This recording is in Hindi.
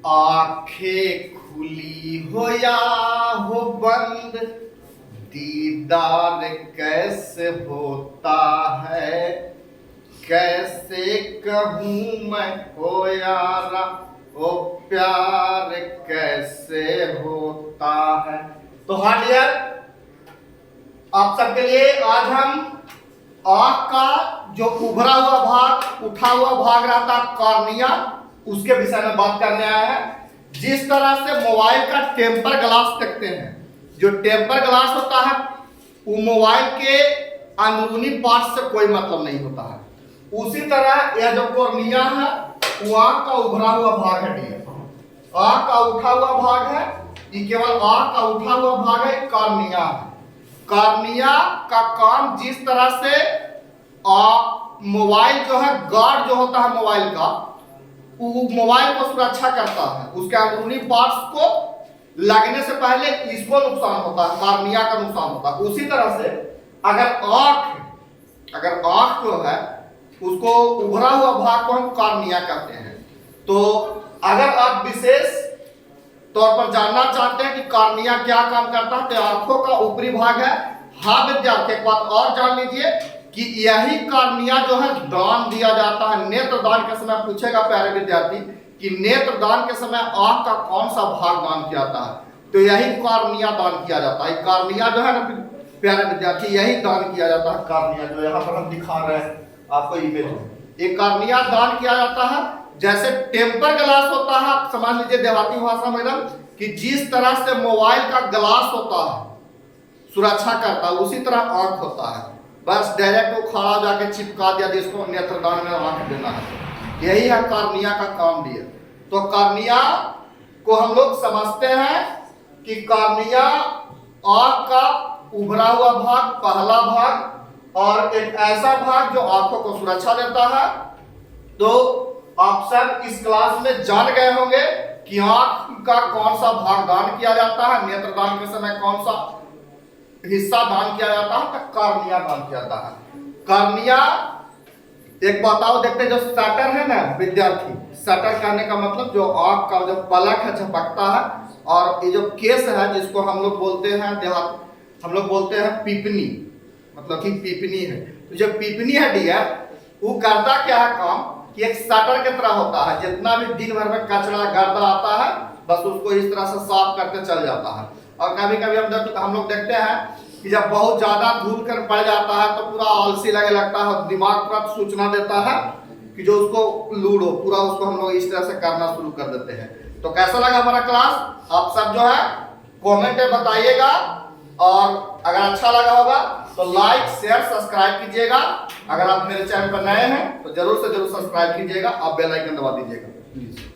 आंखें खुली हो या हो बंद, दीदार कैसे होता है, कैसे कहूँ मैं हो यारा, ओ प्यार कैसे होता है। तो हाँ डियर, आप सबके लिए आज हम आंख का जो उभरा हुआ भाग, उठा हुआ भाग रहता कॉर्निया, उसके विषय में बात करने आए हैं। जिस तरह से मोबाइल का टेम्पर ग्लास देखते हैं, जो टेम्पर ग्लास होता है वो मोबाइल के अंदरूनी पार्ट से कोई मतलब नहीं होता है, उसी तरह यह जो कॉर्निया है वो आंख का उभरा हुआ भाग है डियर। आंख का उठा हुआ भाग है, ये केवल आंख का उठा हुआ भाग है, कॉर्निया है। कॉर्निया का काम जिस तरह से मोबाइल जो है, गार्ड जो होता है मोबाइल का, वो मोबाइल को सुरक्षा करता है, उसके अंदरूनी पार्ट्स को लगने से पहले इसको नुकसान होता है, कॉर्निया का नुकसान होता है। उसी तरह से अगर आंख जो है उसको उभरा हुआ भाग को हम कॉर्निया कहते हैं। तो अगर आप विशेष तौर पर जानना चाहते हैं कि कॉर्निया क्या काम करता है, तो आंखों का ऊपरी भाग है। हाँ विद्यार्थी, एक बात और जान लीजिए कि यही कॉर्निया जो है दान दिया जाता है। नेत्र दान के समय पूछेगा प्यारे विद्यार्थी कि नेत्र दान के समय आंख का कौन सा भाग दान किया जाता है, तो यही कॉर्निया दान किया जाता है। कॉर्निया जो है ना प्यारे विद्यार्थी, यही दान किया जाता है। कॉर्निया जो यहाँ पर हम दिखा रहे हैं आपको इमेज में, एक कॉर्निया दान किया जाता है। जैसे टेम्पर ग्लास होता है, समझ लीजिए देहाती भाषा में एकदम, कि जिस तरह से मोबाइल का ग्लास होता है सुरक्षा करता है, उसी तरह आंख होता है। बस डायरेक्ट वो खड़ा जाके चिपका दिया जिसको नेत्रदान में आंख देना है, यही है कॉर्निया का काम दिया। तो कॉर्निया को हम लोग समझते हैं कि कॉर्निया आंख का उभरा हुआ भाग, पहला भाग, और एक ऐसा भाग जो आंखों को सुरक्षा देता है। तो आप सब इस क्लास में जान गए होंगे कि आंख का कौन सा भाग दान किया जाता है, नेत्रदान के समय कौन सा हिस्सा दान किया जाता है, तो कॉर्निया दान किया जाता है। कॉर्निया एक बताओ, देखते हैं जो शटर है ना विद्यार्थी, शटर कहने का मतलब जो आंख का जो पलक है झपकता है, और ये जो केस है जिसको हम लोग बोलते हैं हम लोग बोलते हैं पीपनी, मतलब कि पीपनी है। तो जो पीपनी है डियर, वो करता क्या है काम कि एक शटर की तरह होता है। जितना भी दिन भर में कचरा गड़बड़ आता है, बस उसको इस तरह से साफ करते चल जाता है। और कभी कभी हम लोग देखते हैं कि जब बहुत ज्यादा धूल कर पड़ जाता है तो पूरा आलसी लगता है, दिमाग पूरा सूचना देता है कि जो उसको लूड हो, पूरा उसको हम लोग इस तरह से करना शुरू कर देते हैं। तो कैसा लगा हमारा क्लास, आप सब जो है कमेंट में बताइएगा, और अगर अच्छा लगा होगा तो लाइक शेयर सब्सक्राइब कीजिएगा। अगर आप मेरे चैनल पर नए हैं तो जरूर से जरूर सब्सक्राइब कीजिएगा, आप बेल आइकन दबा दीजिएगा प्लीज।